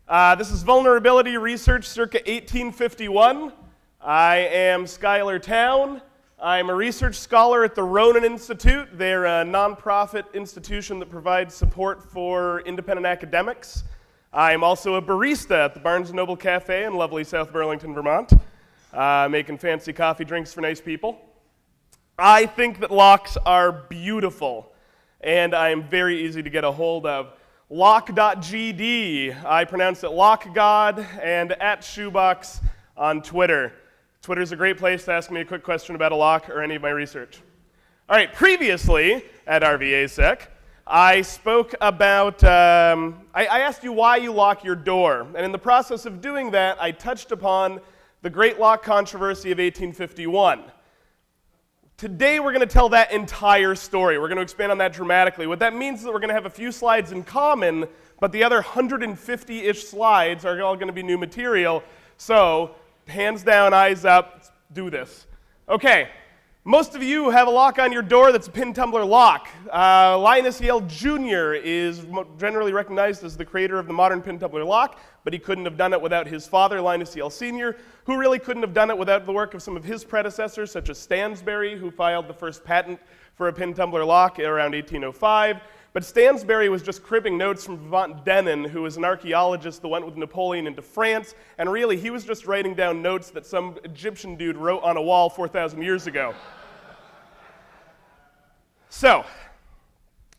This is Vulnerability Research circa 1851. I am Schuyler Towne. I'm a research scholar at the Ronan Institute. They're a nonprofit institution that provides support for independent academics. I'm also a barista at the Barnes & Noble Cafe in lovely South Burlington, Vermont, making fancy coffee drinks for nice people. I think that locks are beautiful, and I am very easy to get a hold of. Lock.gd, I pronounce it LockGod, and at Shoebox on Twitter. Twitter's a great place to ask me a quick question about a lock or any of my research. All right, previously at RVAsec, I spoke about, I asked you why you lock your door, and in the process of doing that, I touched upon the Great Lock Controversy of 1851. Today we're going to tell that entire story. We're going to expand on that dramatically. What that means is that we're going to have a few slides in common, but the other 150-ish slides are all going to be new material. So, hands down, eyes up, let's do this. Okay, most of you have a lock on your door that's a pin tumbler lock. Linus Yale Jr. is generally recognized as the creator of the modern pin tumbler lock, but he couldn't have done it without his father, Linus Yale Sr., who really couldn't have done it without the work of some of his predecessors, such as Stansbury, who filed the first patent for a pin tumbler lock around 1805. But Stansbury was just cribbing notes from Vivant Denon, who was an archaeologist that went with Napoleon into France, and really he was just writing down notes that some Egyptian dude wrote on a wall 4,000 years ago. So,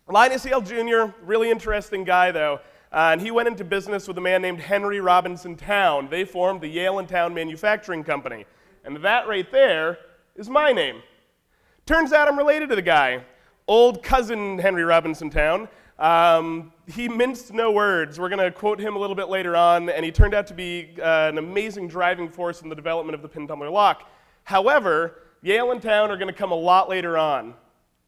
Linus Yale Jr., really interesting guy though, and he went into business with a man named Henry Robinson Towne. They formed the Yale and Towne Manufacturing Company, and that right there is my name. Turns out I'm related to the guy. Old cousin Henry Robinson Towne. He minced no words. We're going to quote him a little bit later on, and he turned out to be an amazing driving force in the development of the pin tumbler lock. However, Yale and Towne are going to come a lot later on.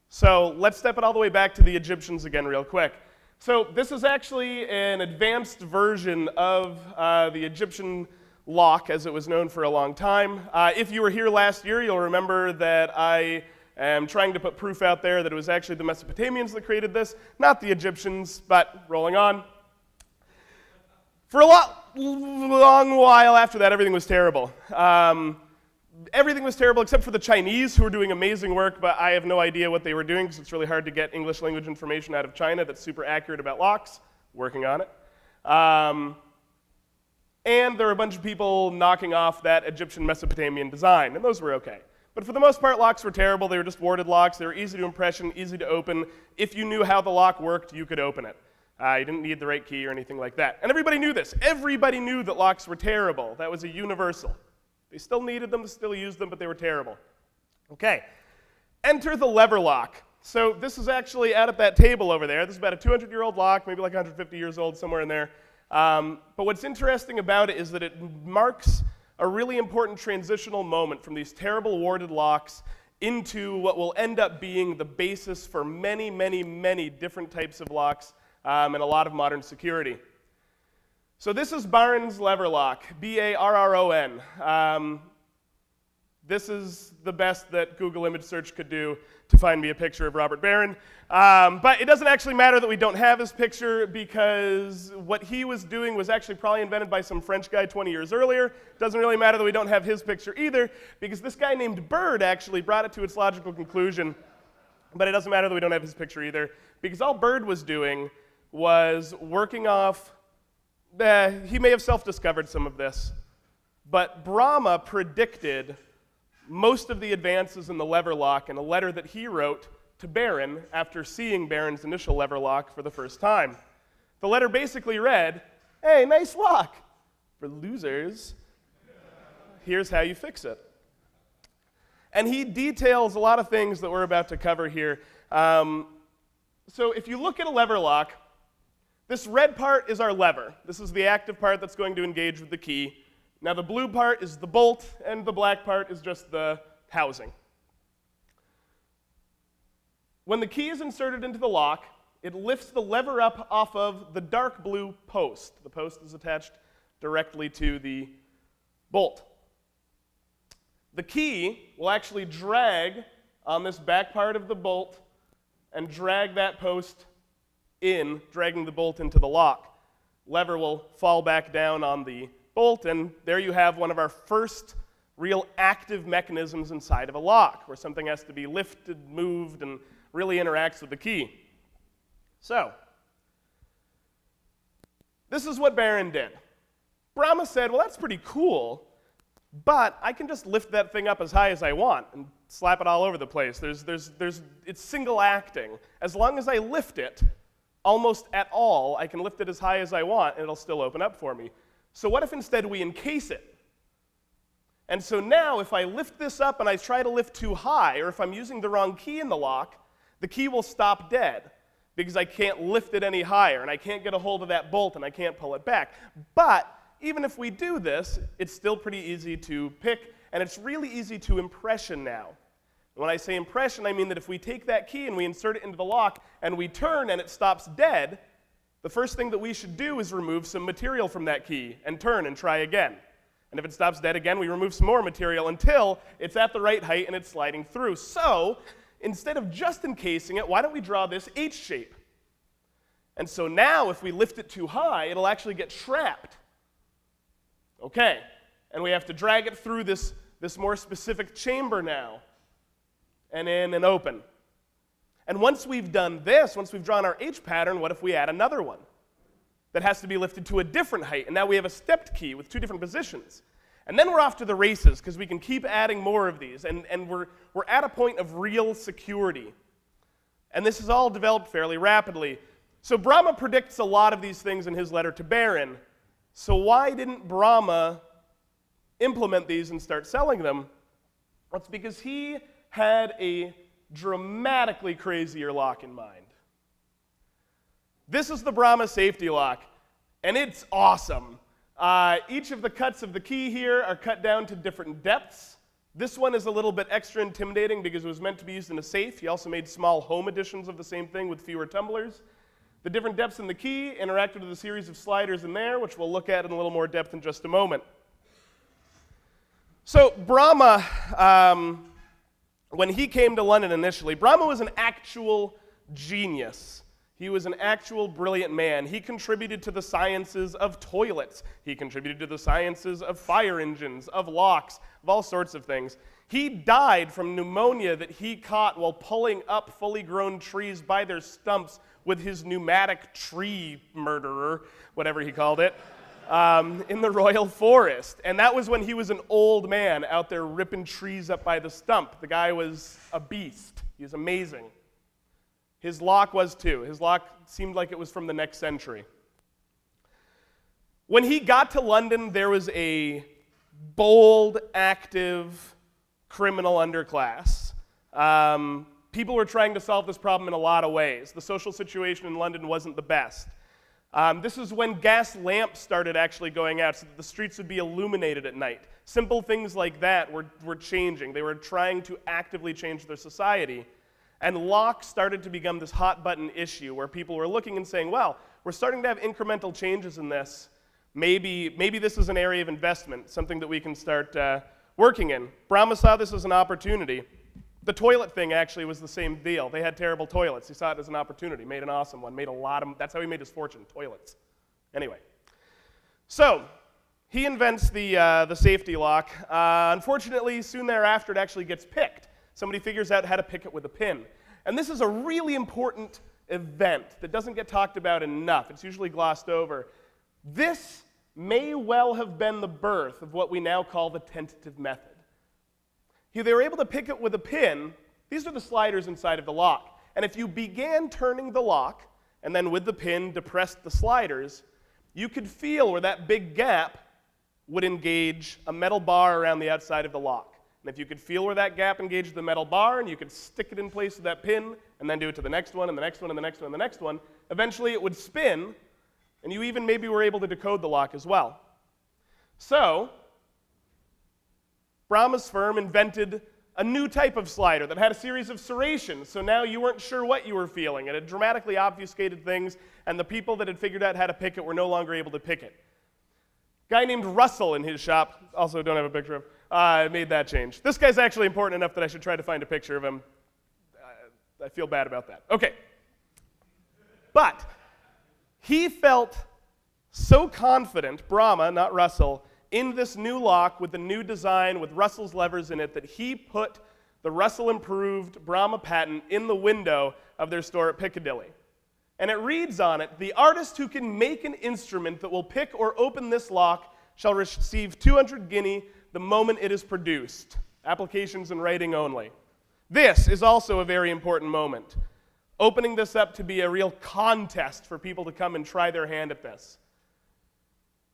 So let's step it all the way back to the Egyptians again real quick. So this is actually an advanced version of the Egyptian lock as it was known for a long time. If you were here last year, you'll remember that I am trying to put proof out there that it was actually the Mesopotamians that created this, not the Egyptians, but rolling on. For a long while after that, everything was terrible. Everything was terrible except for the Chinese, who were doing amazing work, but I have no idea what they were doing because it's really hard to get English language information out of China that's super accurate about locks. Working on it. And there were a bunch of people knocking off that Egyptian Mesopotamian design, and those were okay. But for the most part, locks were terrible. They were just warded locks. They were easy to impression, easy to open. If you knew how the lock worked, you could open it. You didn't need the right key or anything like that. And everybody knew this. Everybody knew that locks were terrible. That was a universal. They still needed them, they still used them, but they were terrible. Okay, enter the lever lock. So this is actually out at that table over there. This is about a 200-year-old lock, maybe like 150 years old, somewhere in there. But what's interesting about it is that it marks a really important transitional moment from these terrible warded locks into what will end up being the basis for many, many, many different types of locks and a lot of modern security. So this is Barron's lever lock, B-A-R-R-O-N. This is the best that Google image search could do to find me a picture of Robert Barron. But it doesn't actually matter that we don't have his picture because what he was doing was actually probably invented by some French guy 20 years earlier. It doesn't really matter that we don't have his picture either because this guy named Bird actually brought it to its logical conclusion. But it doesn't matter that we don't have his picture either because all Bird was doing was working off he may have self-discovered some of this, but Brahma predicted most of the advances in the lever lock in a letter that he wrote to Barron after seeing Barron's initial lever lock for the first time. The letter basically read, "Hey, nice lock. For losers, here's how you fix it." And he details a lot of things that we're about to cover here. So if you look at a lever lock, this red part is our lever. This is the active part that's going to engage with the key. Now the blue part is the bolt, and the black part is just the housing. When the key is inserted into the lock, it lifts the lever up off of the dark blue post. The post is attached directly to the bolt. The key will actually drag on this back part of the bolt and drag that post in, dragging the bolt into the lock. lever will fall back down on the bolt, and there you have one of our first real active mechanisms inside of a lock, where something has to be lifted, moved, and really interacts with the key. So, this is what Baron did. Brahma said, well, that's pretty cool, but I can just lift that thing up as high as I want and slap it all over the place. It's single acting. As long as I lift it almost at all, I can lift it as high as I want, and it'll still open up for me. So what if instead we encase it? And so now if I lift this up and I try to lift too high, or if I'm using the wrong key in the lock, the key will stop dead because I can't lift it any higher, and I can't get a hold of that bolt, and I can't pull it back. But even if we do this, it's still pretty easy to pick, and it's really easy to impression now. When I say impression, I mean that if we take that key and we insert it into the lock and we turn and it stops dead, the first thing that we should do is remove some material from that key and turn and try again. And if it stops dead again, we remove some more material until it's at the right height and it's sliding through. So instead of just encasing it, why don't we draw this H shape? And so now if we lift it too high, it'll actually get trapped. Okay, and we have to drag it through this more specific chamber now, and in and open. And once we've done this, once we've drawn our H pattern, what if we add another one that has to be lifted to a different height? And now we have a stepped key with two different positions. And then we're off to the races, because we can keep adding more of these, and we're at a point of real security. And this is all developed fairly rapidly. So Brahma predicts a lot of these things in his letter to Baron. So why didn't Brahma implement these and start selling them? Well, it's because he had a dramatically crazier lock in mind. This is the Brahma safety lock, and it's awesome. Each of the cuts of the key here are cut down to different depths. This one is a little bit extra intimidating because it was meant to be used in a safe. He also made small home editions of the same thing with fewer tumblers. The different depths in the key interacted with a series of sliders in there, which we'll look at in a little more depth in just a moment. So Brahma, when he came to London initially, Brahma was an actual genius. He was an actual brilliant man. He contributed to the sciences of toilets. He contributed to the sciences of fire engines, of locks, of all sorts of things. He died from pneumonia that he caught while pulling up fully grown trees by their stumps with his pneumatic tree murderer, whatever he called it, in the Royal Forest. And that was when he was an old man out there ripping trees up by the stump. The guy was a beast. He was amazing. His lock was too. His lock seemed like it was from the next century. When he got to London, there was a bold, active criminal underclass. People were trying to solve this problem in a lot of ways. The social situation in London wasn't the best. This is when gas lamps started actually going out so that the streets would be illuminated at night. Simple things like that were changing. They were trying to actively change their society. And locks started to become this hot button issue where people were looking and saying, well, we're starting to have incremental changes in this. Maybe this is an area of investment, something that we can start working in. Brahma saw this as an opportunity. The toilet thing actually was the same deal. They had terrible toilets. He saw it as an opportunity, made an awesome one, made a lot of, that's how he made his fortune, toilets. Anyway, so he invents the safety lock. Unfortunately, soon thereafter, it actually gets picked. Somebody figures out how to pick it with a pin. And this is a really important event that doesn't get talked about enough. It's usually glossed over. This may well have been the birth of what we now call the tentative method. They were able to pick it with a pin. These are the sliders inside of the lock. And if you began turning the lock, and then with the pin depressed the sliders, you could feel where that big gap would engage a metal bar around the outside of the lock. And if you could feel where that gap engaged the metal bar, and you could stick it in place with that pin, and then do it to the next one, and the next one, and the next one, and the next one, eventually it would spin, and you even maybe were able to decode the lock as well. So Brahma's firm invented a new type of slider that had a series of serrations, so now you weren't sure what you were feeling. It had dramatically obfuscated things, and the people that had figured out how to pick it were no longer able to pick it. A guy named Russell in his shop, also don't have a picture of, made that change. This guy's actually important enough that I should try to find a picture of him. I feel bad about that. Okay. But he felt So confident, Brahma, not Russell, in this new lock with the new design with Russell's levers in it that he put the Russell improved Brahma patent in the window of their store at Piccadilly. And it reads on it, "The artist who can make an instrument that will pick or open this lock shall receive 200 guinea the moment it is produced. Applications in writing only." This is also a very important moment. Opening this up to be a real contest for people to come and try their hand at this.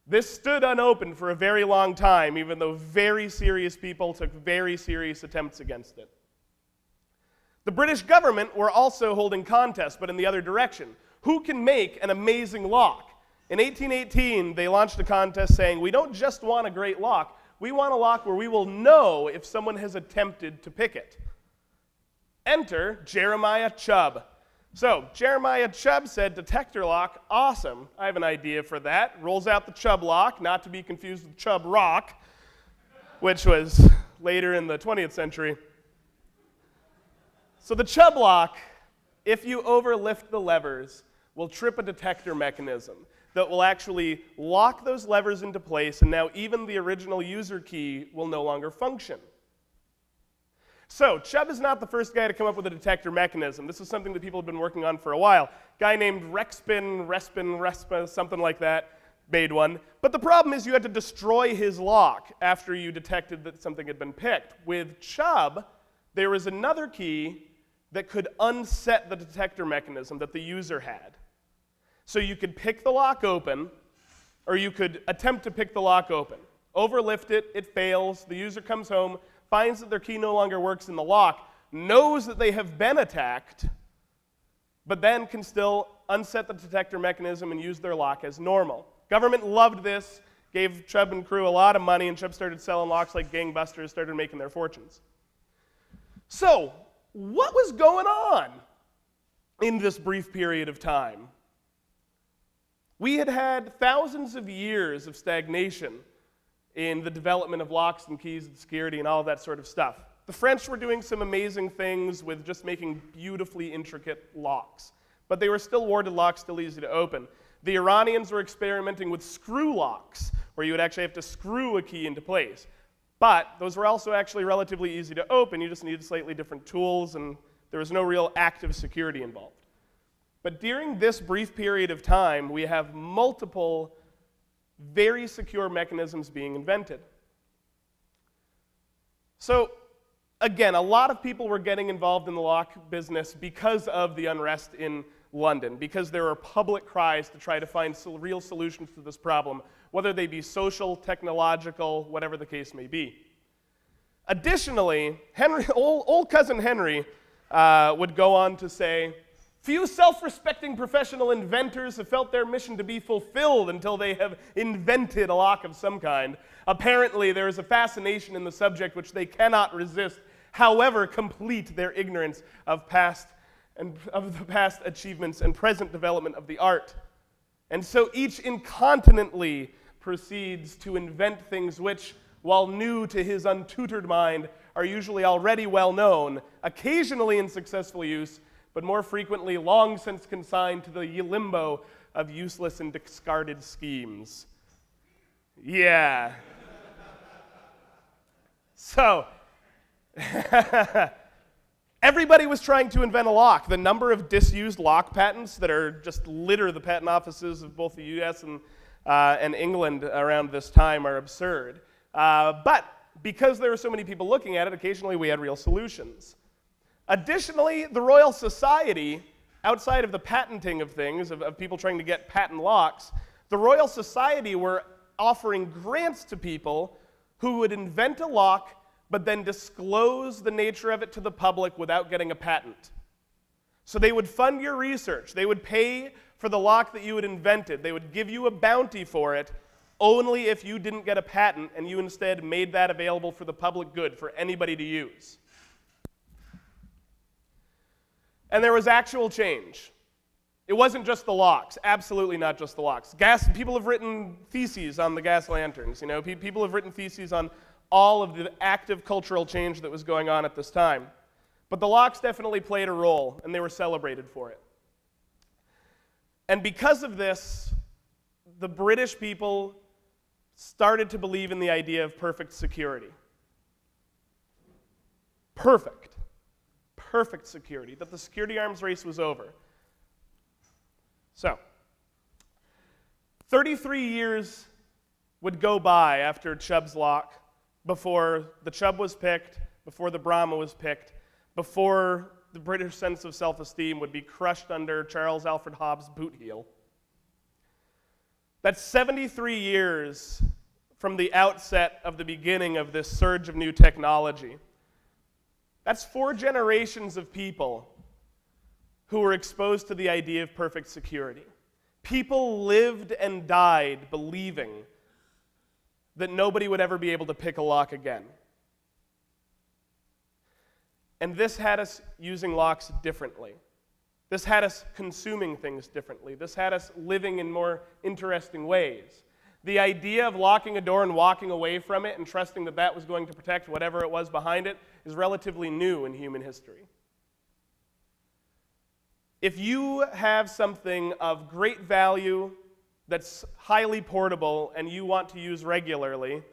This stood unopened for a very long time, even though very serious people took very serious attempts against it. The British government were also holding contests, but in the other direction. Who can make an amazing lock? In 1818, they launched a contest saying, "We don't just want a great lock, we want a lock where we will know if someone has attempted to pick it." Enter Jeremiah Chubb. So, Jeremiah Chubb said, "Detector lock, awesome. I have an idea for that." Rolls out the Chubb Lock, not to be confused with Chubb Rock, which was later in the 20th century. So the Chubb Lock, if you overlift the levers, will trip a detector mechanism that will actually lock those levers into place, and now even the original user key will no longer function. So, Chubb is not the first guy to come up with a detector mechanism. This is something that people have been working on for a while. A guy named Respa, something like that, made one. But the problem is you had to destroy his lock after you detected that something had been picked. With Chubb, there was another key that could unset the detector mechanism that the user had. So you could pick the lock open, or you could attempt to pick the lock open. Overlift it, it fails, the user comes home, finds that their key no longer works in the lock, knows that they have been attacked, but then can still unset the detector mechanism and use their lock as normal. Government loved this, gave Chubb and crew a lot of money, and Chubb started selling locks like gangbusters, started making their fortunes. So, what was going on in this brief period of time? We had had thousands of years of stagnation in the development of locks and keys and security and all that sort of stuff. The French were doing some amazing things with just making beautifully intricate locks, but they were still warded locks, still easy to open. The Iranians were experimenting with screw locks, where you would actually have to screw a key into place. But those were also actually relatively easy to open. You just needed slightly different tools, and there was no real active security involved. But during this brief period of time, we have multiple very secure mechanisms being invented. So, again, a lot of people were getting involved in the lock business because of the unrest in London, because there were public cries to try to find real solutions to this problem, whether they be social, technological, whatever the case may be. Additionally, old cousin Henry would go on to say, "Few self-respecting professional inventors have felt their mission to be fulfilled until they have invented a lock of some kind. Apparently, there is a fascination in the subject which they cannot resist, however complete their ignorance of the past achievements and present development of the art. And so each incontinently proceeds to invent things which, while new to his untutored mind, are usually already well known, occasionally in successful use, but more frequently long since consigned to the limbo of useless and discarded schemes." Yeah. So, everybody was trying to invent a lock. The number of disused lock patents that are just litter the patent offices of both the US and England around this time are absurd. But because there were so many people looking at it, occasionally we had real solutions. Additionally, the Royal Society, outside of the patenting of things, of people trying to get patent locks, the Royal Society were offering grants to people who would invent a lock but then disclose the nature of it to the public without getting a patent. So they would fund your research. They would pay for the lock that you had invented. They would give you a bounty for it only if you didn't get a patent and you instead made that available for the public good, for anybody to use. And there was actual change. It wasn't just the locks, absolutely not just the locks. People have written theses on the gas lanterns, people have written theses on all of the active cultural change that was going on at this time. But the locks definitely played a role, and they were celebrated for it. And because of this, the British people started to believe in the idea of perfect security. Perfect security, that the security arms race was over. So, 33 years would go by after Chubb's Lock, before the Chubb was picked, before the Brahma was picked, before the British sense of self-esteem would be crushed under Charles Alfred Hobbs' boot heel. That's 73 years from the outset of the beginning of this surge of new technology. That's 4 generations of people who were exposed to the idea of perfect security. People lived and died believing that nobody would ever be able to pick a lock again. And this had us using locks differently. This had us consuming things differently. This had us living in more interesting ways. The idea of locking a door and walking away from it and trusting that that was going to protect whatever it was behind it is relatively new in human history. If you have something of great value that's highly portable and you want to use regularly,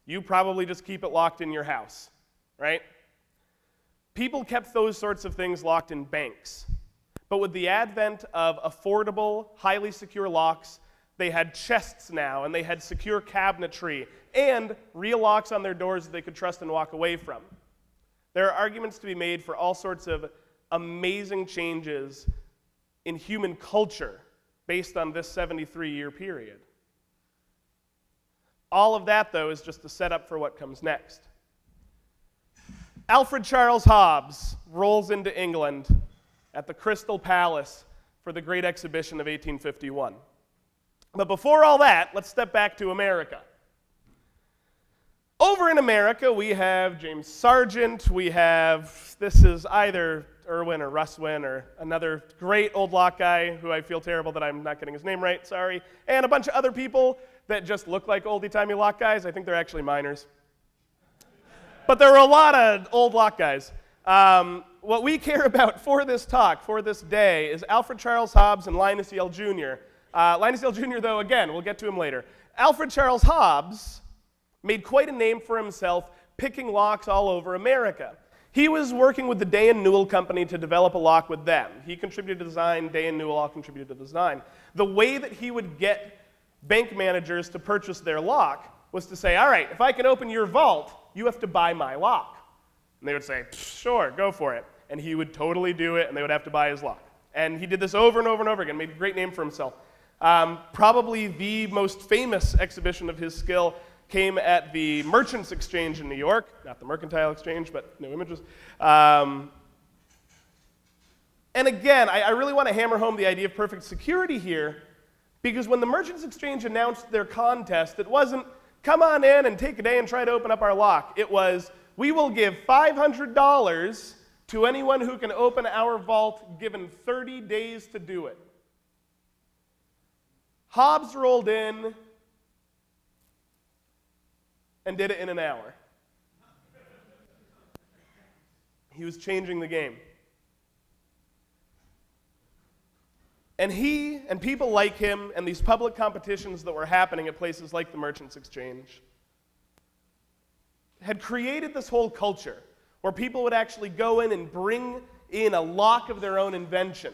you probably just keep it locked in your house, right? People kept those sorts of things locked in banks. But with the advent of affordable, highly secure locks, they had chests now, and they had secure cabinetry, and real locks on their doors that they could trust and walk away from. There are arguments to be made for all sorts of amazing changes in human culture based on this 73-year period. All of that, though, is just a setup for what comes next. Alfred Charles Hobbs rolls into England at the Crystal Palace for the Great Exhibition of 1851. But before all that, let's step back to America. Over in America, we have James Sargent, we have, this is either Irwin or Russwin or another great old lock guy who I feel terrible that I'm not getting his name right, sorry, and a bunch of other people that just look like oldie-timey lock guys. I think they're actually miners. But there are a lot of old lock guys. What we care about for this talk, for this day, is Alfred Charles Hobbs and Linus Yale Jr. Linus Yale Jr., though, again, we'll get to him later. Alfred Charles Hobbs made quite a name for himself picking locks all over America. He was working with the Day and Newell Company to develop a lock with them. He contributed to the design, Day and Newell all contributed to the design. The way that he would get bank managers to purchase their lock was to say, all right, if I can open your vault, you have to buy my lock. And they would say, sure, go for it. And he would totally do it, and they would have to buy his lock. And he did this over and over and over again, made a great name for himself. Probably the most famous exhibition of his skill came at the Merchants Exchange in New York, not the Mercantile Exchange, but no images. And again, I really want to hammer home the idea of perfect security here, because when the Merchants Exchange announced their contest, it wasn't, come on in and take a day and try to open up our lock. It was, we will give $500 to anyone who can open our vault, given 30 days to do it. Hobbs rolled in and did it in an hour. He was changing the game. And he and people like him and these public competitions that were happening at places like the Merchants Exchange had created this whole culture where people would actually go in and bring in a lock of their own invention.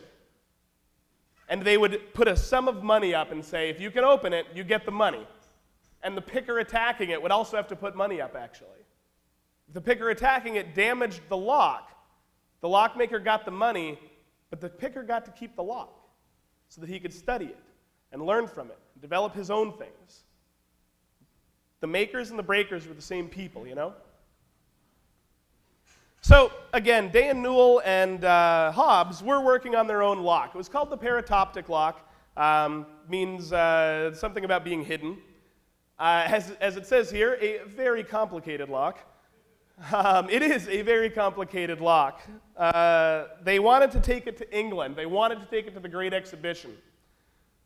And they would put a sum of money up and say, if you can open it, you get the money. And the picker attacking it would also have to put money up, actually. If the picker attacking it damaged the lockmaker got the money, but the picker got to keep the lock so that he could study it and learn from it and develop his own things. The makers and the breakers were the same people, you know? So, again, Day and Newell and Hobbs were working on their own lock. It was called the Parrot Lock. Means something about being hidden. As it says here, a very complicated lock. It is a very complicated lock. They wanted to take it to England. They wanted to take it to the Great Exhibition.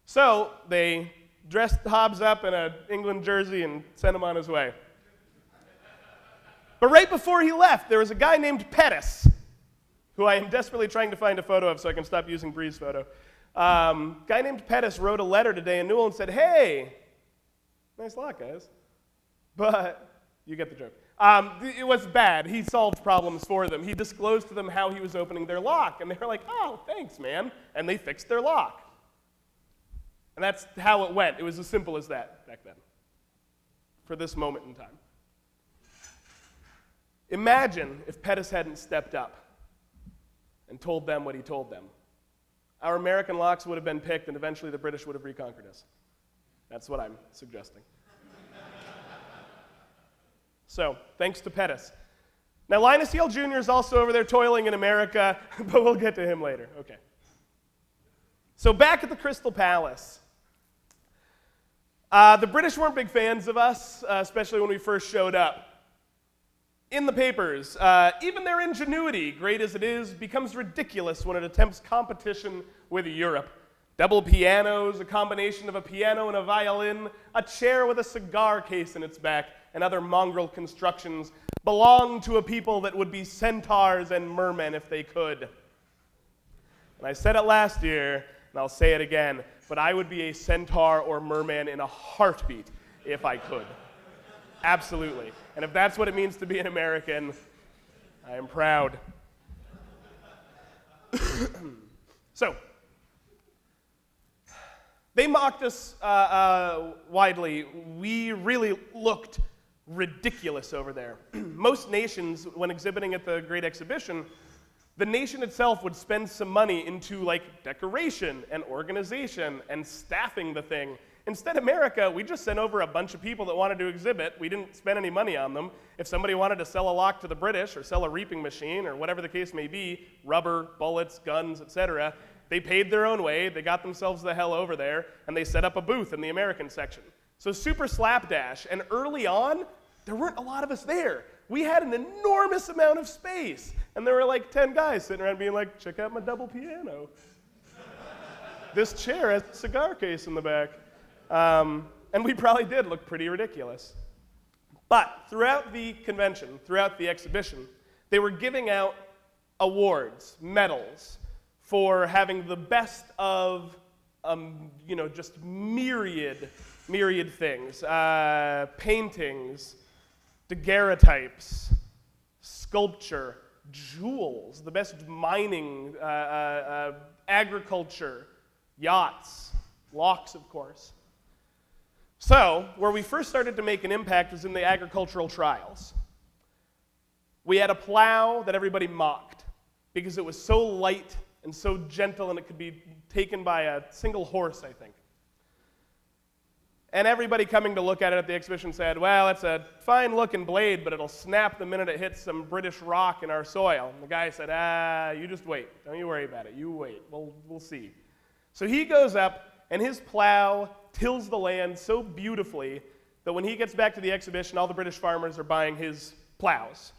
So they dressed Hobbs up in an England jersey and sent him on his way. But right before he left, there was a guy named Pettis, who I am desperately trying to find a photo of so I can stop using Bree's photo. Guy named Pettis wrote a letter today in Newell and said, hey, nice lock, guys. But you get the joke. It was bad. He solved problems for them. He disclosed to them how he was opening their lock. And they were like, oh, thanks, man. And they fixed their lock. And that's how it went. It was as simple as that back then, for this moment in time. Imagine if Pettis hadn't stepped up and told them what he told them. Our American locks would have been picked, and eventually the British would have reconquered us. That's what I'm suggesting. So, thanks to Pettis. Now, Linus Yale Jr. is also over there toiling in America, but we'll get to him later. Okay. So, back at the Crystal Palace. The British weren't big fans of us, especially when we first showed up. In the papers, even their ingenuity, great as it is, becomes ridiculous when it attempts competition with Europe. Double pianos, a combination of a piano and a violin, a chair with a cigar case in its back, and other mongrel constructions belong to a people that would be centaurs and mermen if they could. And I said it last year, and I'll say it again, but I would be a centaur or merman in a heartbeat if I could. Absolutely. And if that's what it means to be an American, I am proud. So, they mocked us widely. We really looked ridiculous over there. Most nations, when exhibiting at the Great Exhibition, the nation itself would spend some money into like decoration and organization and staffing the thing. Instead, America, we just sent over a bunch of people that wanted to exhibit. We didn't spend any money on them. If somebody wanted to sell a lock to the British or sell a reaping machine or whatever the case may be, rubber, bullets, guns, etc., they paid their own way, they got themselves the hell over there, and they set up a booth in the American section. So super slapdash, and early on, there weren't a lot of us there. We had an enormous amount of space, and there were like 10 guys sitting around being like, check out my double piano. This chair has a cigar case in the back. And we probably did look pretty ridiculous. But throughout the convention, throughout the exhibition, they were giving out awards, medals, for having the best of, just myriad things. Paintings, daguerreotypes, sculpture, jewels, the best mining, agriculture, yachts, locks, of course. So, where we first started to make an impact was in the agricultural trials. We had a plow that everybody mocked because it was so light and so gentle and it could be taken by a single horse, I think. And everybody coming to look at it at the exhibition said, well, it's a fine-looking blade, but it'll snap the minute it hits some British rock in our soil. And the guy said, you just wait. Don't you worry about it. You wait. We'll see. So he goes up, and his plow tills the land so beautifully that when he gets back to the exhibition, all the British farmers are buying his plows.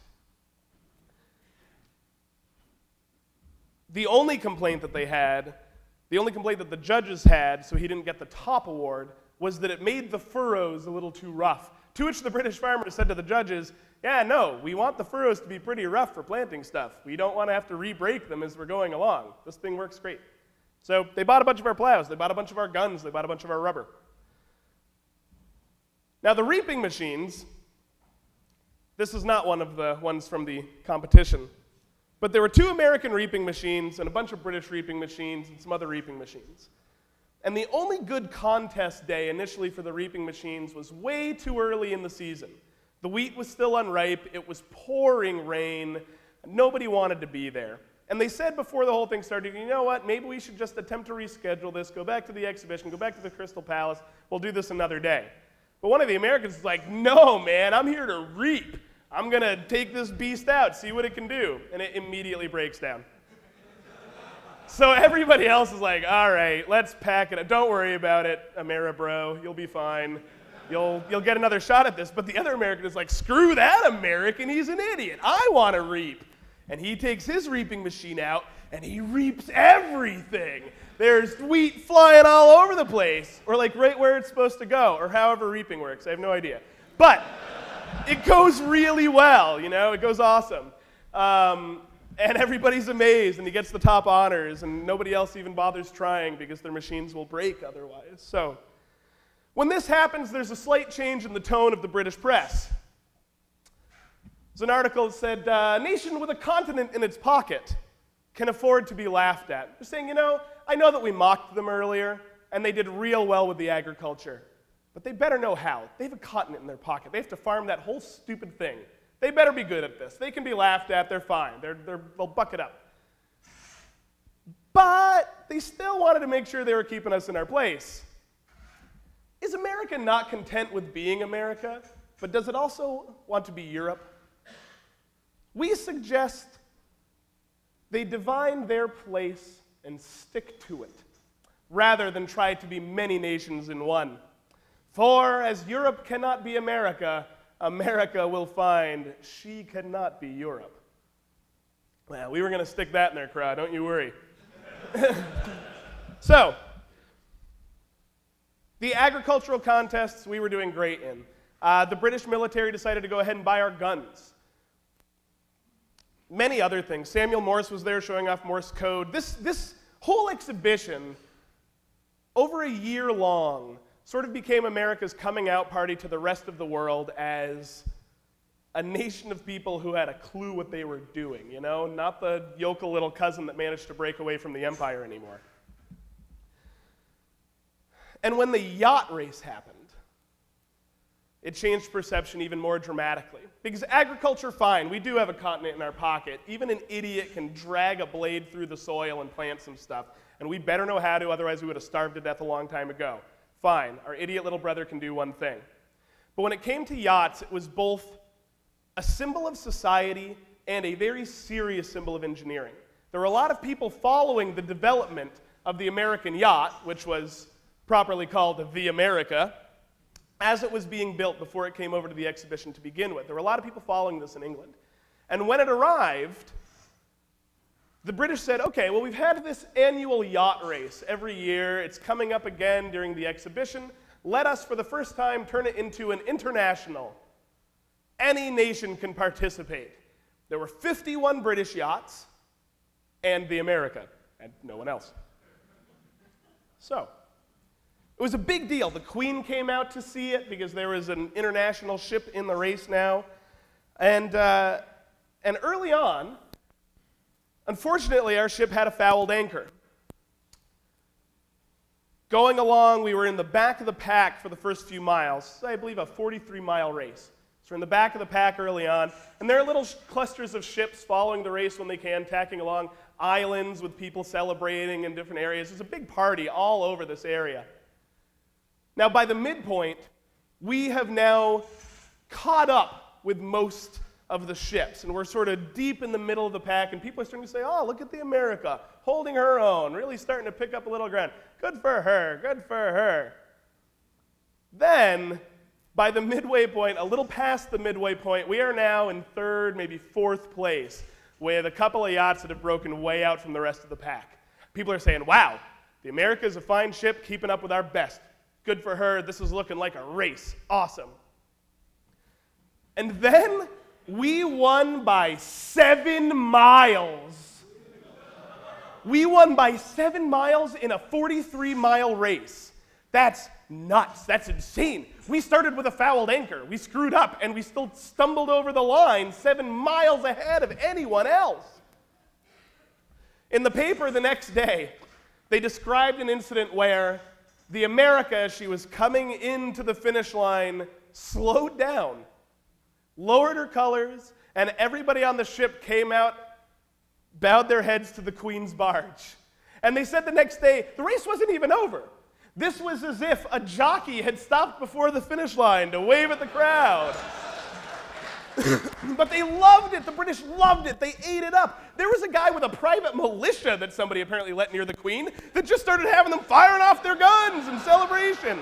The only complaint that they had, the only complaint that the judges had, so he didn't get the top award, was that it made the furrows a little too rough. To which the British farmers said to the judges, yeah, no, we want the furrows to be pretty rough for planting stuff. We don't want to have to re-break them as we're going along. This thing works great. So they bought a bunch of our plows, they bought a bunch of our guns, they bought a bunch of our rubber. Now the reaping machines, this is not one of the ones from the competition, but there were 2 American reaping machines and a bunch of British reaping machines and some other reaping machines. And the only good contest day initially for the reaping machines was way too early in the season. The wheat was still unripe, it was pouring rain, nobody wanted to be there. And they said before the whole thing started, you know what, maybe we should just attempt to reschedule this, go back to the exhibition, go back to the Crystal Palace, we'll do this another day. But one of the Americans is like, no, man, I'm here to reap. I'm going to take this beast out, see what it can do. And it immediately breaks down. So everybody else is like, all right, let's pack it up. Don't worry about it, Ameribro, you'll be fine. You'll get another shot at this. But the other American is like, screw that American, he's an idiot. I want to reap. And he takes his reaping machine out, and he reaps everything. There's wheat flying all over the place, or like right where it's supposed to go, or however reaping works. I have no idea. But it goes really well, it goes awesome. And everybody's amazed, and he gets the top honors, and nobody else even bothers trying because their machines will break otherwise. So when this happens, there's a slight change in the tone of the British press. There's an article that said, a nation with a continent in its pocket can afford to be laughed at. They're saying, I know that we mocked them earlier, and they did real well with the agriculture, but they better know how. They have a continent in their pocket. They have to farm that whole stupid thing. They better be good at this. They can be laughed at. They're fine. They'll buck it up. But they still wanted to make sure they were keeping us in our place. Is America not content with being America, but does it also want to be Europe? We suggest they divine their place and stick to it, rather than try to be many nations in one. For as Europe cannot be America, America will find she cannot be Europe. Well, we were going to stick that in their crowd, don't you worry. So, the agricultural contests we were doing great in. The British military decided to go ahead and buy our guns. Many other things. Samuel Morse was there showing off Morse code. This whole exhibition, over a year long, sort of became America's coming out party to the rest of the world as a nation of people who had a clue what they were doing, not the yokel little cousin that managed to break away from the empire anymore. And when the yacht race happened, it changed perception even more dramatically. Because agriculture, fine, we do have a continent in our pocket. Even an idiot can drag a blade through the soil and plant some stuff, and we better know how to, otherwise we would have starved to death a long time ago. Fine, our idiot little brother can do one thing. But when it came to yachts, it was both a symbol of society and a very serious symbol of engineering. There were a lot of people following the development of the American yacht, which was properly called the America, as it was being built before it came over to the exhibition to begin with. There were a lot of people following this in England. And when it arrived, the British said, okay, well, we've had this annual yacht race every year. It's coming up again during the exhibition. Let us, for the first time, turn it into an international. Any nation can participate. There were 51 British yachts and the America, and no one else. So, it was a big deal. The Queen came out to see it because there was an international ship in the race now. And early on, unfortunately, our ship had a fouled anchor. Going along, we were in the back of the pack for the first few miles. I believe a 43-mile race. So we're in the back of the pack early on, and there are little clusters of ships following the race when they can, tacking along, islands with people celebrating in different areas. There's a big party all over this area. Now, by the midpoint, we have now caught up with most of the ships, and we're sort of deep in the middle of the pack, and people are starting to say, oh, look at the America, holding her own, really starting to pick up a little ground. Good for her, good for her. Then, by the midway point, a little past the midway point, we are now in third, maybe fourth place, with a couple of yachts that have broken way out from the rest of the pack. People are saying, wow, the America is a fine ship, keeping up with our best. Good for her, this is looking like a race, awesome. And then, we won by 7 miles. We won by 7 miles in a 43-mile race. That's nuts. That's insane. We started with a fouled anchor. We screwed up, and we still stumbled over the line 7 miles ahead of anyone else. In the paper the next day, they described an incident where the America, as she was coming into the finish line, slowed down, lowered her colors, and everybody on the ship came out, bowed their heads to the Queen's barge. And they said the next day, the race wasn't even over. This was as if a jockey had stopped before the finish line to wave at the crowd. But they loved it. The British loved it. They ate it up. There was a guy with a private militia that somebody apparently let near the Queen that just started having them firing off their guns in celebration.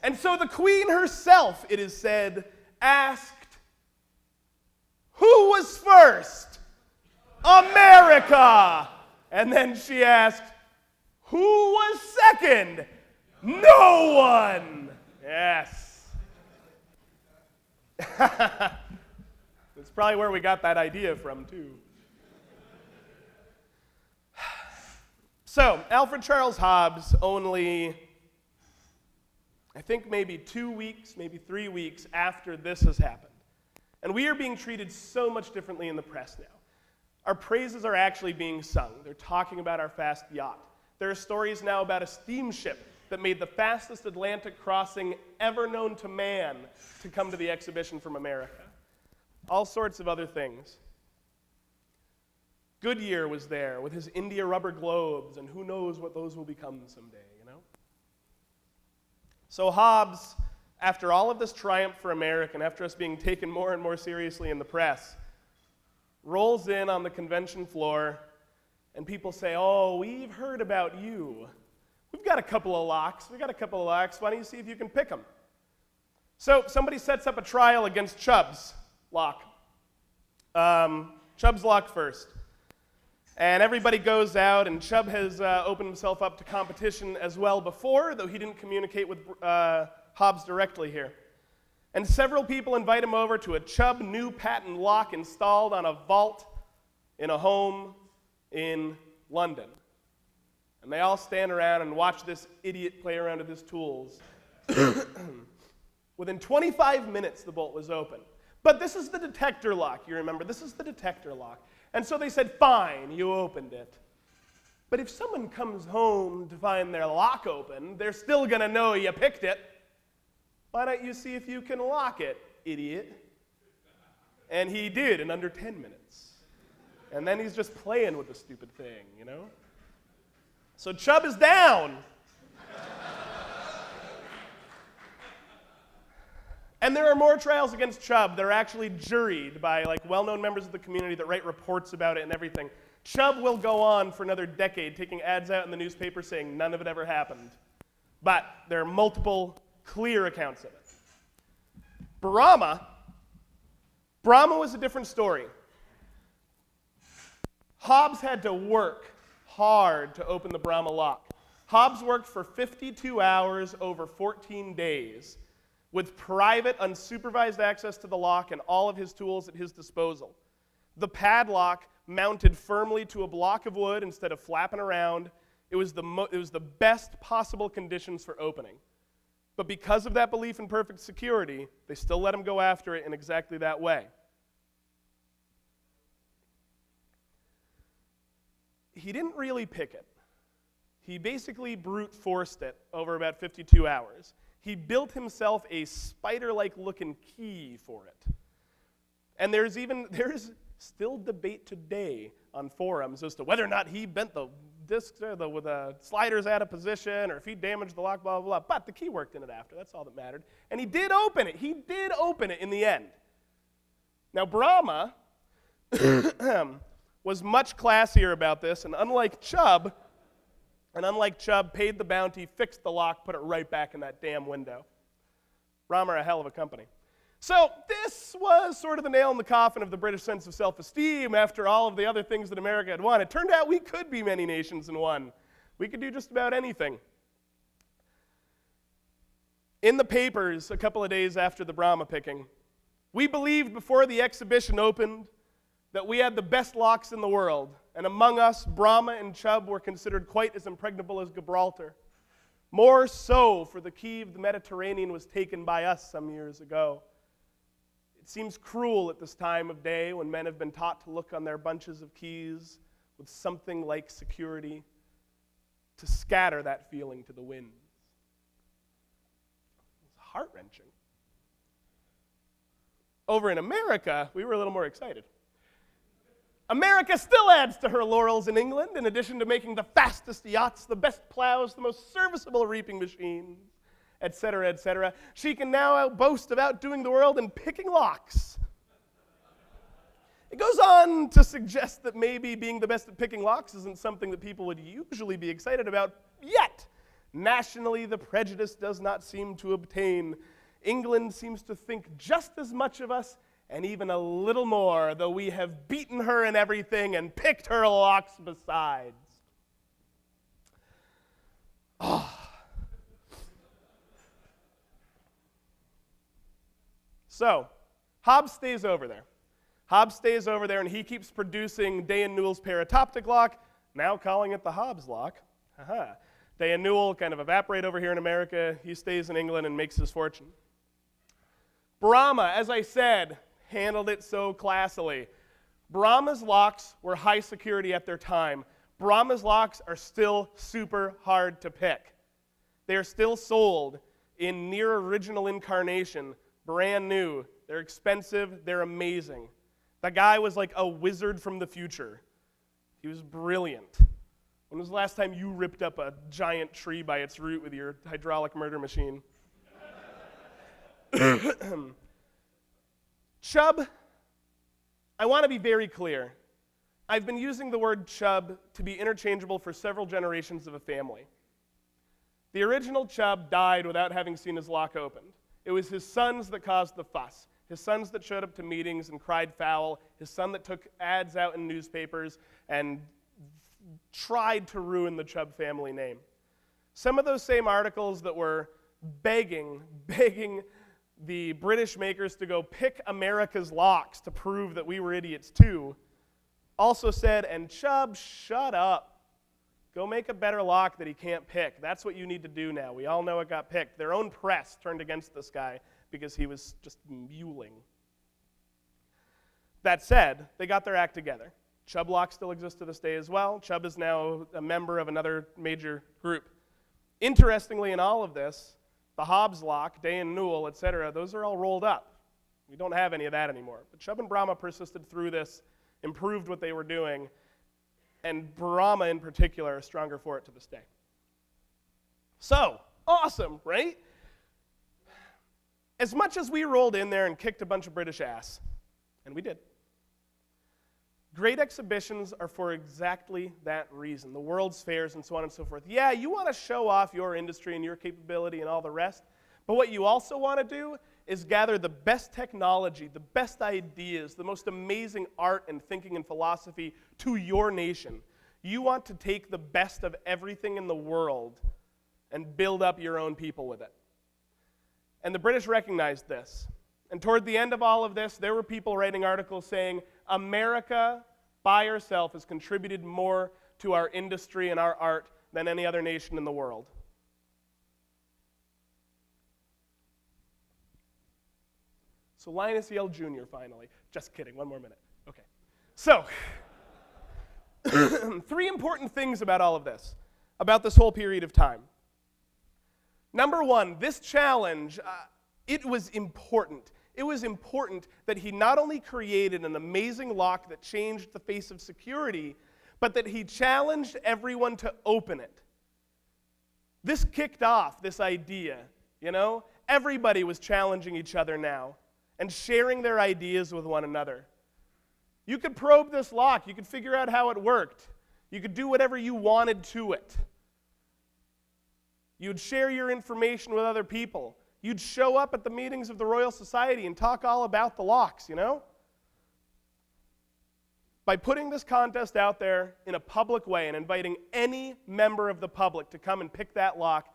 And so the Queen herself, it is said, asked, who was first? America! And then she asked, who was second? No one! Yes. That's probably where we got that idea from, too. So, Alfred Charles Hobbs, only, I think maybe 2 weeks, maybe 3 weeks after this has happened. And we are being treated so much differently in the press now. Our praises are actually being sung. They're talking about our fast yacht. There are stories now about a steamship that made the fastest Atlantic crossing ever known to man to come to the exhibition from America. All sorts of other things. Goodyear was there with his India rubber globes, and who knows what those will become someday, you know? So Hobbs, after all of this triumph for America, and after us being taken more and more seriously in the press, rolls in on the convention floor, and people say, oh, we've heard about you. We've got a couple of locks. Why don't you see if you can pick them? So somebody sets up a trial against Chubb's Lock. Chubb's Lock first. And everybody goes out, and Chubb has opened himself up to competition as well before, though he didn't communicate with Hobbs directly here. And several people invite him over to a Chubb new patent lock installed on a vault in a home in London. And they all stand around and watch this idiot play around with his tools. Within 25 minutes, the bolt was open. But this is the detector lock, you remember. This is the detector lock. And so they said, fine, you opened it. But if someone comes home to find their lock open, they're still going to know you picked it. Why don't you see if you can lock it, idiot? And he did in under 10 minutes. And then he's just playing with the stupid thing, you know? So Chubb is down. And there are more trials against Chubb that are actually juried by well-known members of the community that write reports about it and everything. Chubb will go on for another decade, taking ads out in the newspaper saying none of it ever happened. But there are multiple clear accounts of it. Brahma was a different story. Hobbs had to work hard to open the Brahma Lock. Hobbs worked for 52 hours over 14 days with private, unsupervised access to the lock and all of his tools at his disposal. The padlock mounted firmly to a block of wood instead of flapping around. It was the best possible conditions for opening. But because of that belief in perfect security, they still let him go after it in exactly that way. He didn't really pick it. He basically brute forced it over about 52 hours. He built himself a spider-like looking key for it. And there's still debate today on forums as to whether or not he bent the discs or the sliders out of position, or if he damaged the lock, blah, blah, blah. But the key worked in it after. That's all that mattered. And he did open it. He did open it in the end. Now, Brahma was much classier about this, and unlike Chubb, paid the bounty, fixed the lock, put it right back in that damn window. Brahma are a hell of a company. So this was sort of the nail in the coffin of the British sense of self-esteem after all of the other things that America had won. It turned out we could be many nations in one. We could do just about anything. In the papers a couple of days after the Brahma picking, we believed before the exhibition opened that we had the best locks in the world, and among us, Bramah and Chubb were considered quite as impregnable as Gibraltar. More so, for the key of the Mediterranean was taken by us some years ago. It seems cruel at this time of day when men have been taught to look on their bunches of keys with something like security, to scatter that feeling to the winds. It's heart-wrenching. Over in America, we were a little more excited. America still adds to her laurels in England, in addition to making the fastest yachts, the best plows, the most serviceable reaping machines, etc., etc. She can now boast of outdoing the world in picking locks. It goes on to suggest that maybe being the best at picking locks isn't something that people would usually be excited about, yet nationally the prejudice does not seem to obtain. England seems to think just as much of us, and even a little more, though we have beaten her in everything and picked her locks besides. So, Hobbs stays over there. Hobbs stays over there, and he keeps producing Day and Newell's paratoptic lock, now calling it the Hobbes Lock. Day and Newell kind of evaporate over here in America. He stays in England and makes his fortune. Brahma, as I said, handled it so classily. Brahma's locks were high security at their time. Brahma's locks are still super hard to pick. They are still sold in near original incarnation, brand new. They're expensive, they're amazing. That guy was like a wizard from the future. He was brilliant. When was the last time you ripped up a giant tree by its root with your hydraulic murder machine? Chubb, I want to be very clear. I've been using the word Chubb to be interchangeable for several generations of a family. The original Chubb died without having seen his lock opened. It was his sons that caused the fuss. His sons that showed up to meetings and cried foul. His son that took ads out in newspapers and tried to ruin the Chubb family name. Some of those same articles that were begging the British makers to go pick America's locks to prove that we were idiots too, also said, and Chubb, shut up. Go make a better lock that he can't pick. That's what you need to do now. We all know it got picked. Their own press turned against this guy because he was just mewling. That said, they got their act together. Chubb Lock still exists to this day as well. Chubb is now a member of another major group. Interestingly, in all of this, the Hobbes Lock, Day and Newell, etc., those are all rolled up. We don't have any of that anymore. But Chubb and Brahma persisted through this, improved what they were doing, and Brahma in particular is stronger for it to this day. So, awesome, right? As much as we rolled in there and kicked a bunch of British ass, and we did, great exhibitions are for exactly that reason, the world's fairs and so on and so forth. Yeah, you want to show off your industry and your capability and all the rest, but what you also want to do is gather the best technology, the best ideas, the most amazing art and thinking and philosophy to your nation. You want to take the best of everything in the world and build up your own people with it. And the British recognized this. And toward the end of all of this, there were people writing articles saying, America by herself has contributed more to our industry and our art than any other nation in the world. So Linus Yale Jr. finally. Just kidding, one more minute. Okay. So, three important things about all of this, about this whole period of time. Number one, this challenge, it was important. It was important that he not only created an amazing lock that changed the face of security, but that he challenged everyone to open it. This kicked off this idea, you know? Everybody was challenging each other now and sharing their ideas with one another. You could probe this lock. You could figure out how it worked. You could do whatever you wanted to it. You'd share your information with other people. You'd show up at the meetings of the Royal Society and talk all about the locks, you know? By putting this contest out there in a public way and inviting any member of the public to come and pick that lock,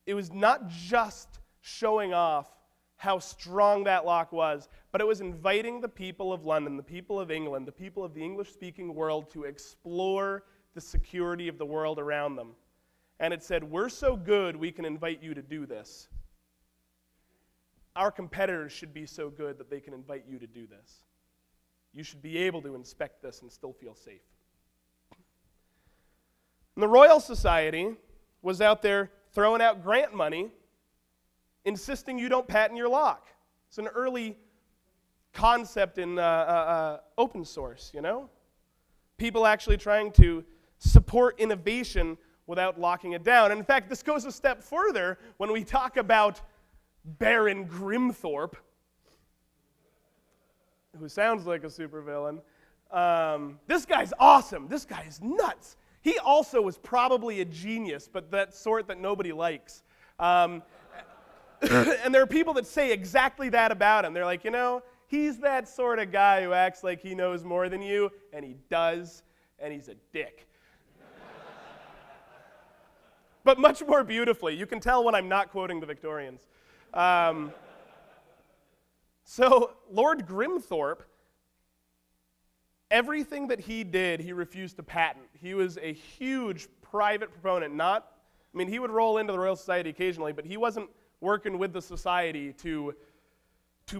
it was not just showing off how strong that lock was, but it was inviting the people of London, the people of England, the people of the English-speaking world to explore the security of the world around them. And it said, we're so good, we can invite you to do this. Our competitors should be so good that they can invite you to do this. You should be able to inspect this and still feel safe. And the Royal Society was out there throwing out grant money, insisting you don't patent your lock. It's an early concept in open source, you know? People actually trying to support innovation without locking it down. And in fact, this goes a step further when we talk about Baron Grimthorpe, who sounds like a supervillain. This guy's awesome. This guy is nuts. He also was probably a genius, but that sort that nobody likes. And there are people that say exactly that about him. They're like, you know, he's that sort of guy who acts like he knows more than you, and he does, and he's a dick. But much more beautifully, you can tell when I'm not quoting the Victorians. So Lord Grimthorpe, everything that he did, he refused to patent. He was a huge private proponent. He would roll into the Royal Society occasionally, but he wasn't working with the society to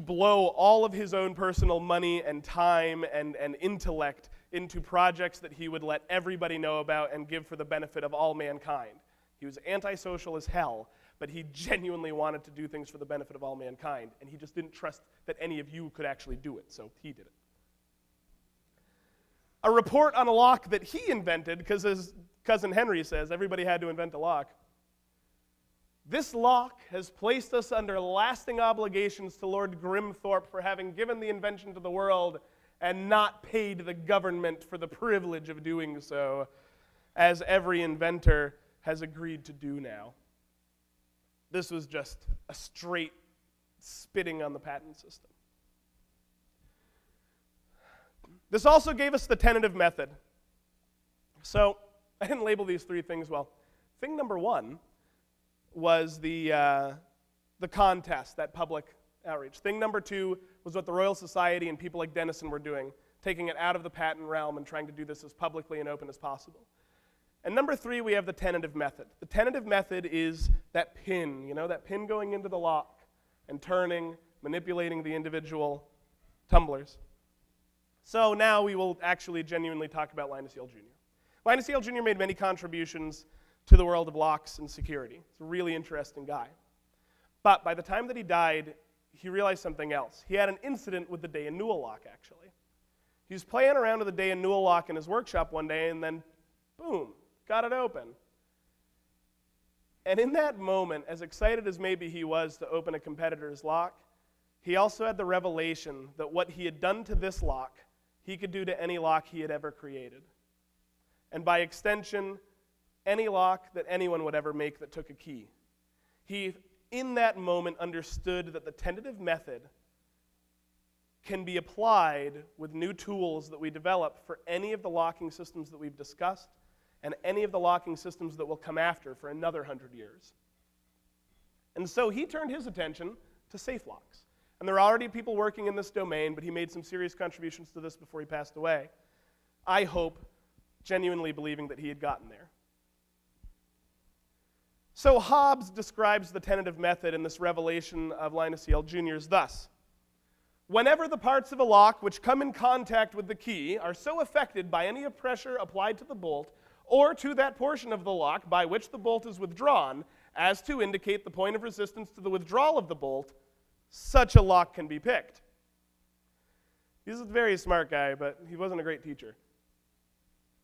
blow all of his own personal money and time and intellect into projects that he would let everybody know about and give for the benefit of all mankind. He was antisocial as hell, but he genuinely wanted to do things for the benefit of all mankind, and he just didn't trust that any of you could actually do it, so he did it. A report on a lock that he invented, because his cousin Henry says everybody had to invent a lock. This lock has placed us under lasting obligations to Lord Grimthorpe for having given the invention to the world and not paid the government for the privilege of doing so, as every inventor has agreed to do now. This was just a straight spitting on the patent system. This also gave us the tentative method. So I didn't label these three things well. Thing number one was the contest, that public outreach. Thing number two was what the Royal Society and people like Denison were doing, taking it out of the patent realm and trying to do this as publicly and open as possible. And number three, we have the tentative method. The tentative method is that pin, that pin going into the lock and turning, manipulating the individual tumblers. So now we will actually genuinely talk about Linus Yale Jr. Linus Yale Jr. made many contributions to the world of locks and security. He's a really interesting guy. But by the time that he died, he realized something else. He had an incident with the Day and Newell lock, actually. He was playing around with the Day and Newell lock in his workshop one day, and then, boom, got it open. And in that moment, as excited as maybe he was to open a competitor's lock, he also had the revelation that what he had done to this lock, he could do to any lock he had ever created. And by extension, any lock that anyone would ever make that took a key. He, in that moment, understood that the tentative method can be applied with new tools that we develop for any of the locking systems that we've discussed and any of the locking systems that will come after for another 100 years. And so he turned his attention to safe locks. And there are already people working in this domain, but he made some serious contributions to this before he passed away. I hope, genuinely believing that he had gotten there. So Hobbes describes the tentative method in this revelation of Linus Yale Jr.'s thus: whenever the parts of a lock which come in contact with the key are so affected by any pressure applied to the bolt or to that portion of the lock by which the bolt is withdrawn as to indicate the point of resistance to the withdrawal of the bolt, such a lock can be picked. He's a very smart guy, but he wasn't a great teacher.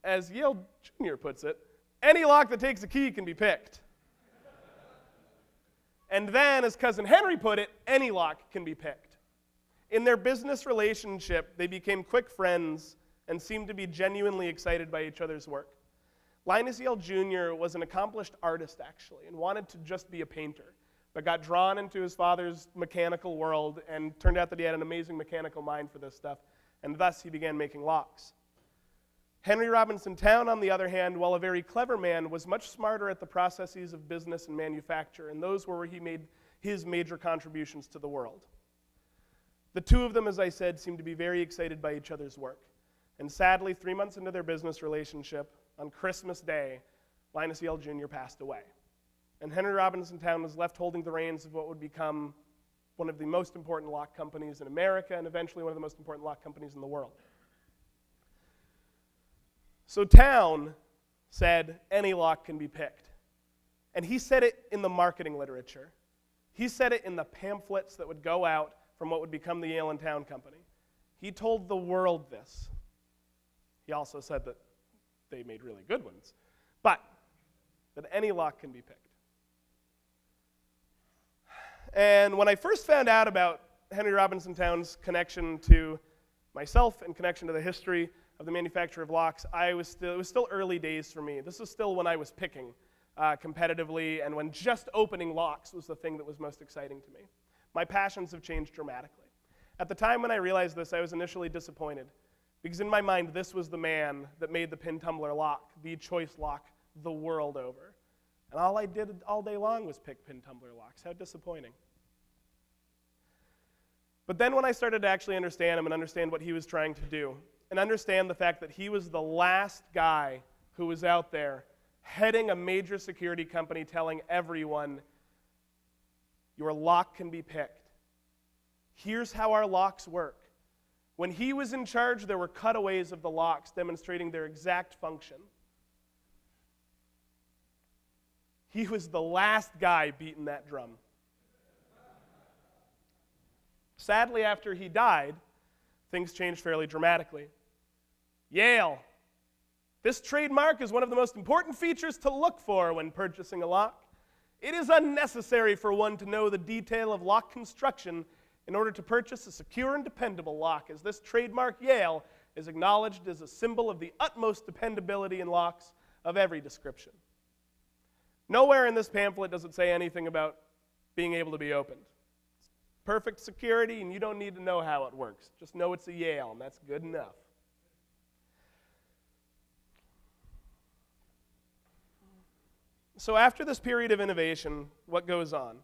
As Yale Jr. puts it, any lock that takes a key can be picked. And then, as cousin Henry put it, any lock can be picked. In their business relationship, they became quick friends and seemed to be genuinely excited by each other's work. Linus Yale Jr. was an accomplished artist, actually, and wanted to just be a painter, but got drawn into his father's mechanical world and turned out that he had an amazing mechanical mind for this stuff, and thus he began making locks. Henry Robinson Towne, on the other hand, while a very clever man, was much smarter at the processes of business and manufacture, and those were where he made his major contributions to the world. The two of them, as I said, seemed to be very excited by each other's work. And sadly, 3 months into their business relationship, on Christmas Day, Linus Yale Jr. passed away. And Henry Robinson Towne was left holding the reins of what would become one of the most important lock companies in America and eventually one of the most important lock companies in the world. So Towne said, any lock can be picked. And he said it in the marketing literature. He said it in the pamphlets that would go out from what would become the Yale and Towne Company. He told the world this. He also said that they made really good ones, but that any lock can be picked. And when I first found out about Henry Robinson Towne's connection to myself and connection to the history of the manufacture of locks, it was still early days for me. This was still when I was picking competitively and when just opening locks was the thing that was most exciting to me. My passions have changed dramatically. At the time when I realized this, I was initially disappointed because in my mind, this was the man that made the pin tumbler lock, the choice lock, the world over. And all I did all day long was pick pin tumbler locks. How disappointing. But then when I started to actually understand him and understand what he was trying to do, and understand the fact that he was the last guy who was out there heading a major security company telling everyone, your lock can be picked. Here's how our locks work. When he was in charge, there were cutaways of the locks demonstrating their exact function. He was the last guy beating that drum. Sadly, after he died, things changed fairly dramatically. Yale. This trademark is one of the most important features to look for when purchasing a lock. It is unnecessary for one to know the detail of lock construction in order to purchase a secure and dependable lock, as this trademark, Yale, is acknowledged as a symbol of the utmost dependability in locks of every description. Nowhere in this pamphlet does it say anything about being able to be opened. It's perfect security, and you don't need to know how it works. Just know it's a Yale, and that's good enough. So after this period of innovation, what goes on?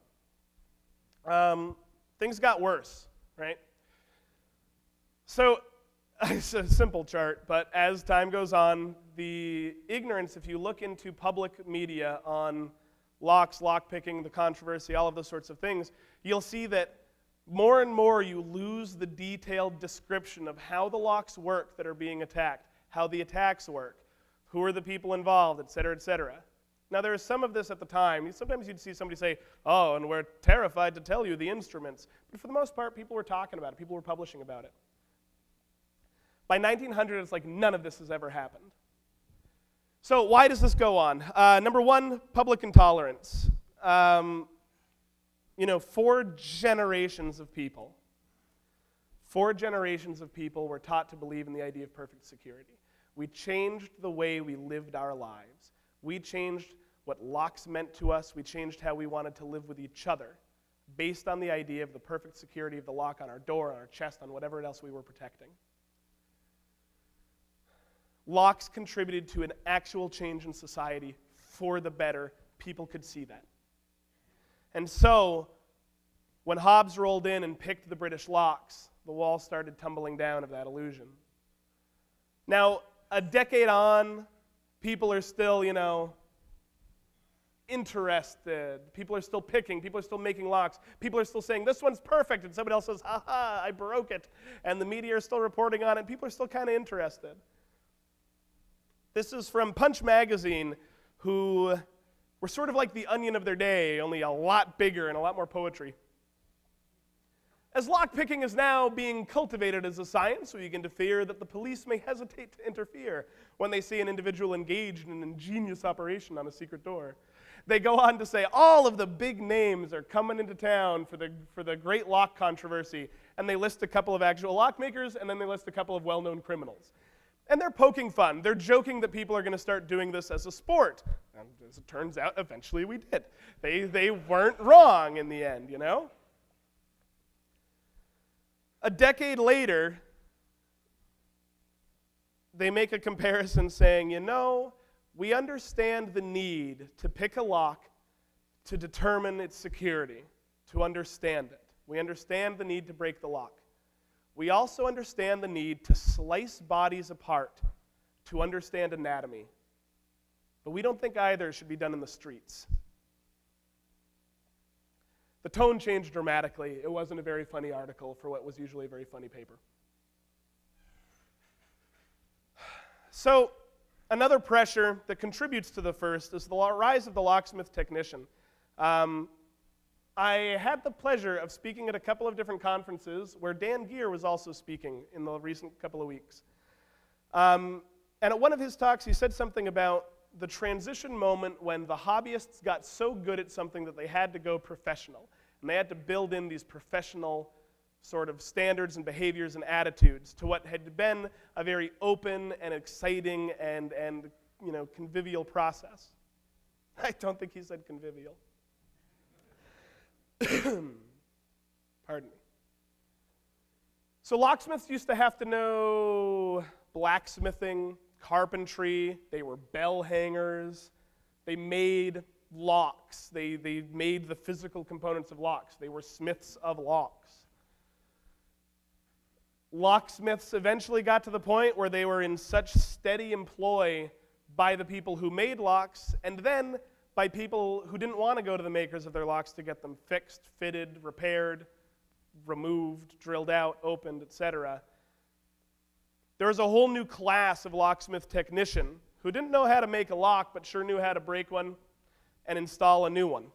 Things got worse, right? So it's a simple chart, but as time goes on, the ignorance, if you look into public media on locks, lockpicking, the controversy, all of those sorts of things, you'll see that more and more you lose the detailed description of how the locks work that are being attacked, how the attacks work, who are the people involved, et cetera, et cetera. Now, there is some of this at the time. Sometimes you'd see somebody say, oh, and we're terrified to tell you the instruments. But for the most part, people were talking about it. People were publishing about it. By 1900, it's like none of this has ever happened. So why does this go on? Number one, public intolerance. 4 generations of people. 4 generations of people were taught to believe in the idea of perfect security. We changed the way we lived our lives. We changed what locks meant to us. We changed how we wanted to live with each other based on the idea of the perfect security of the lock on our door, on our chest, on whatever else we were protecting. Locks contributed to an actual change in society for the better. People could see that. And so, when Hobbes rolled in and picked the British locks, the walls started tumbling down of that illusion. Now, a decade on, people are still, interested. People are still picking. People are still making locks. People are still saying, this one's perfect. And somebody else says, ha, I broke it. And the media are still reporting on it. People are still kind of interested. This is from Punch Magazine, who were sort of like the Onion of their day, only a lot bigger and a lot more poetry. As lockpicking is now being cultivated as a science, we begin to fear that the police may hesitate to interfere when they see an individual engaged in an ingenious operation on a secret door. They go on to say all of the big names are coming into town for the great lock controversy, and they list a couple of actual lockmakers, and then they list a couple of well-known criminals. And they're poking fun. They're joking that people are going to start doing this as a sport. And as it turns out, eventually we did. They weren't wrong in the end, A decade later, they make a comparison saying, we understand the need to pick a lock to determine its security, to understand it. We understand the need to break the lock. We also understand the need to slice bodies apart to understand anatomy. But we don't think either should be done in the streets. The tone changed dramatically. It wasn't a very funny article for what was usually a very funny paper. So, another pressure that contributes to the first is the rise of the locksmith technician. I had the pleasure of speaking at a couple of different conferences where Dan Geer was also speaking in the recent couple of weeks. And at one of his talks, he said something about the transition moment when the hobbyists got so good at something that they had to go professional. And they had to build in these professional sort of standards and behaviors and attitudes to what had been a very open and exciting and convivial process. I don't think he said convivial. Pardon me. So locksmiths used to have to know blacksmithing, carpentry, they were bell hangers, they made locks, they made the physical components of locks, they were smiths of locks. Locksmiths eventually got to the point where they were in such steady employ by the people who made locks, and then by people who didn't want to go to the makers of their locks to get them fixed, fitted, repaired, removed, drilled out, opened, etc. There was a whole new class of locksmith technician who didn't know how to make a lock, but sure knew how to break one and install a new one.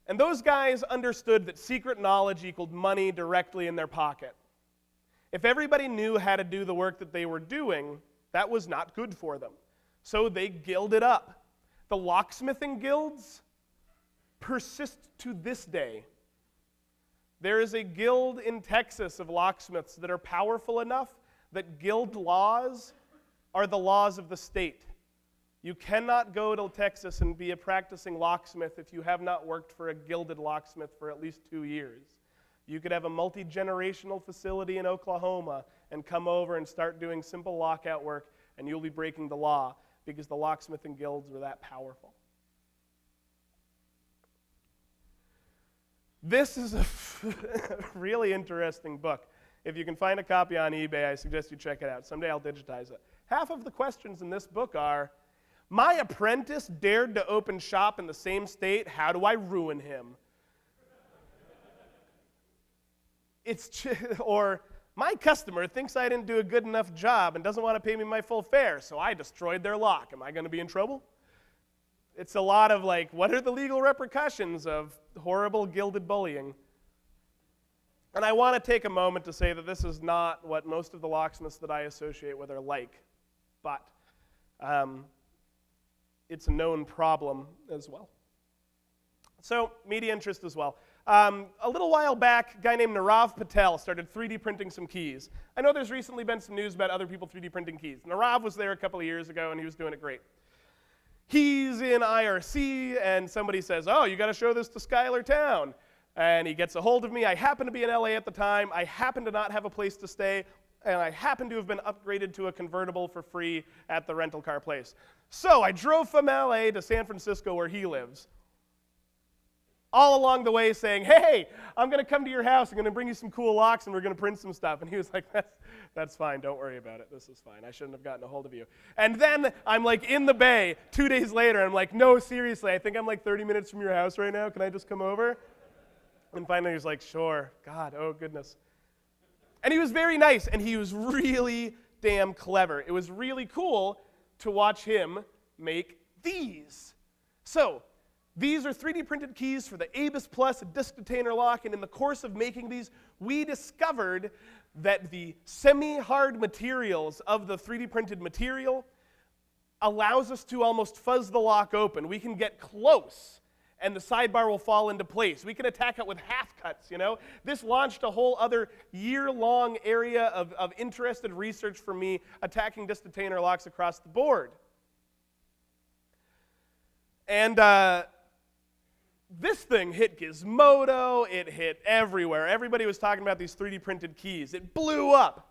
And those guys understood that secret knowledge equaled money directly in their pocket. If everybody knew how to do the work that they were doing, that was not good for them. So they gilded up. The locksmithing guilds persist to this day. There is a guild in Texas of locksmiths that are powerful enough that guild laws are the laws of the state. You cannot go to Texas and be a practicing locksmith if you have not worked for a gilded locksmith for at least 2 years. You could have a multi-generational facility in Oklahoma and come over and start doing simple lockout work, and you'll be breaking the law because the locksmithing guilds were that powerful. This is a really interesting book. If you can find a copy on eBay, I suggest you check it out. Someday I'll digitize it. Half of the questions in this book are, my apprentice dared to open shop in the same state, how do I ruin him? Or, my customer thinks I didn't do a good enough job and doesn't want to pay me my full fare, so I destroyed their lock. Am I going to be in trouble? It's a lot of like, what are the legal repercussions of horrible gilded bullying? And I want to take a moment to say that this is not what most of the locksmiths that I associate with are like, but it's a known problem as well. So, media interest as well. A little while back, a guy named Nirav Patel started 3D printing some keys. I know there's recently been some news about other people 3D printing keys. Nirav was there a couple of years ago, and he was doing it great. He's in IRC, and somebody says, oh, you got to show this to Schuyler Towne. And he gets a hold of me. I happen to be in LA at the time. I happen to not have a place to stay, and I happen to have been upgraded to a convertible for free at the rental car place. So I drove from LA to San Francisco where he lives, all along the way saying, hey, I'm going to come to your house. I'm going to bring you some cool locks, and we're going to print some stuff. And he was like, that's fine. Don't worry about it. This is fine. I shouldn't have gotten a hold of you. And then I'm like in the Bay 2 days later. I'm like, no, seriously, I think I'm like 30 minutes from your house right now. Can I just come over? And finally he's like, sure. God, oh goodness. And he was very nice, and he was really damn clever. It was really cool to watch him make these. So, these are 3D printed keys for the Abus Plus disc detainer lock, and in the course of making these, we discovered that the semi-hard materials of the 3D printed material allows us to almost fuzz the lock open. We can get close, and the sidebar will fall into place. We can attack it with half cuts, you know? This launched a whole other year-long area of interested research for me attacking disc detainer locks across the board. And this thing hit Gizmodo, it hit everywhere. Everybody was talking about these 3D printed keys. It blew up.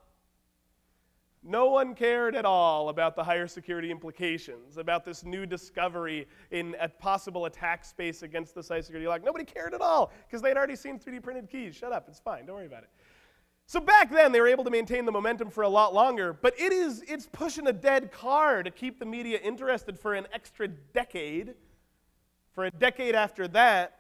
No one cared at all about the higher security implications, about this new discovery in a possible attack space against this high security lock. Nobody cared at all, because they'd already seen 3D printed keys. Shut up, it's fine, don't worry about it. So back then, they were able to maintain the momentum for a lot longer, but it's pushing a dead car to keep the media interested for an extra decade. For a decade after that,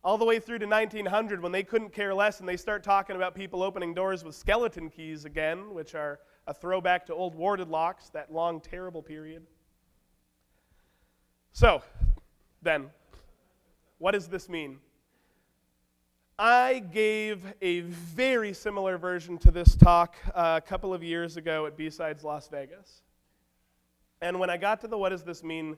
all the way through to 1900, when they couldn't care less and they start talking about people opening doors with skeleton keys again, which are a throwback to old warded locks, that long, terrible period. So, then, what does this mean? I gave a very similar version to this talk a couple of years ago at B-Sides Las Vegas. And when I got to the what does this mean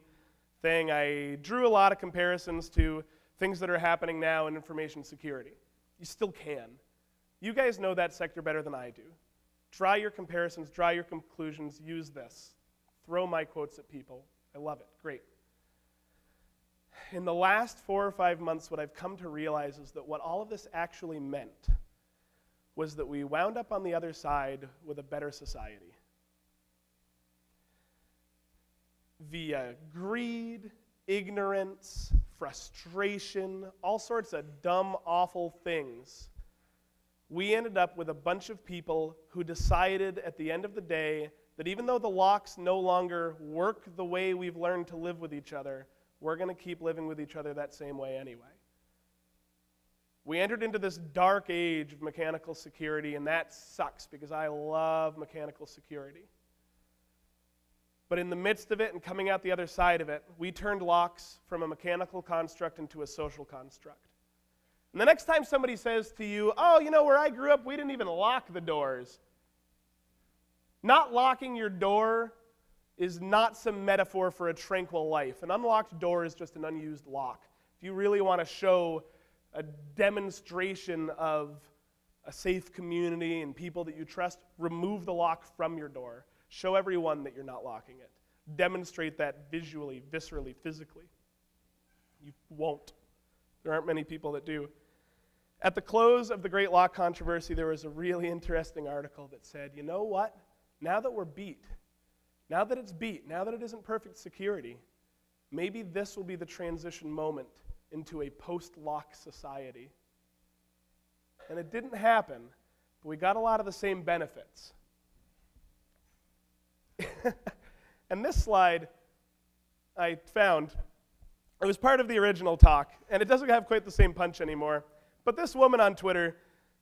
thing, I drew a lot of comparisons to things that are happening now in information security. You still can. You guys know that sector better than I do. Draw your comparisons, draw your conclusions, use this. Throw my quotes at people. I love it. Great. In the last 4 or 5 months, what I've come to realize is that what all of this actually meant was that we wound up on the other side with a better society. Via greed, ignorance, frustration, all sorts of dumb, awful things we ended up with a bunch of people who decided at the end of the day that even though the locks no longer work the way we've learned to live with each other, we're going to keep living with each other that same way anyway. We entered into this dark age of mechanical security, and that sucks because I love mechanical security. But in the midst of it and coming out the other side of it, we turned locks from a mechanical construct into a social construct. And the next time somebody says to you, oh, you know, where I grew up, we didn't even lock the doors. Not locking your door is not some metaphor for a tranquil life. An unlocked door is just an unused lock. If you really want to show a demonstration of a safe community and people that you trust, remove the lock from your door. Show everyone that you're not locking it. Demonstrate that visually, viscerally, physically. You won't. There aren't many people that do. At the close of the Great Lock controversy, there was a really interesting article that said, you know what? Now that we're beat, now that it's beat, now that it isn't perfect security, maybe this will be the transition moment into a post-lock society. And it didn't happen, but we got a lot of the same benefits. And this slide I found, it was part of the original talk, and it doesn't have quite the same punch anymore. But this woman on Twitter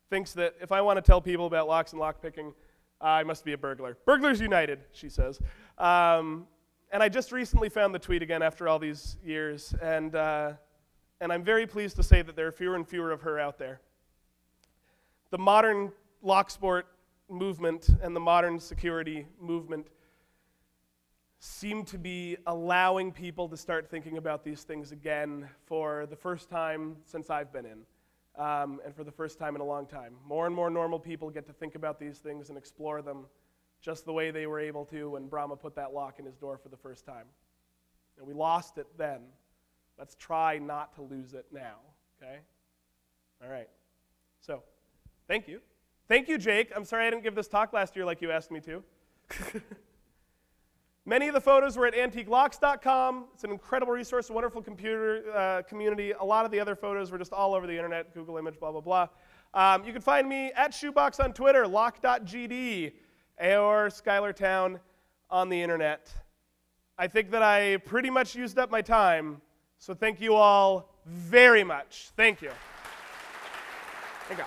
thinks that if I want to tell people about locks and lockpicking, I must be a burglar. Burglars United, she says. And I just recently found the tweet again after all these years, and I'm very pleased to say that there are fewer and fewer of her out there. The modern lock sport movement and the modern security movement seem to be allowing people to start thinking about these things again for the first time since I've been in, and for the first time in a long time. More and more normal people get to think about these things and explore them just the way they were able to when Brahma put that lock in his door for the first time. And we lost it then. Let's try not to lose it now, okay? All right. So, thank you. Thank you, Jake. I'm sorry I didn't give this talk last year like you asked me to. Many of the photos were at antiquelocks.com. It's an incredible resource, a wonderful computer community. A lot of the other photos were just all over the internet, Google image, blah, blah, blah. You can find me at Shoebox on Twitter, lock.gd, or Schuyler Towne on the internet. I think that I pretty much used up my time, so thank you all very much. Thank you. Thank you.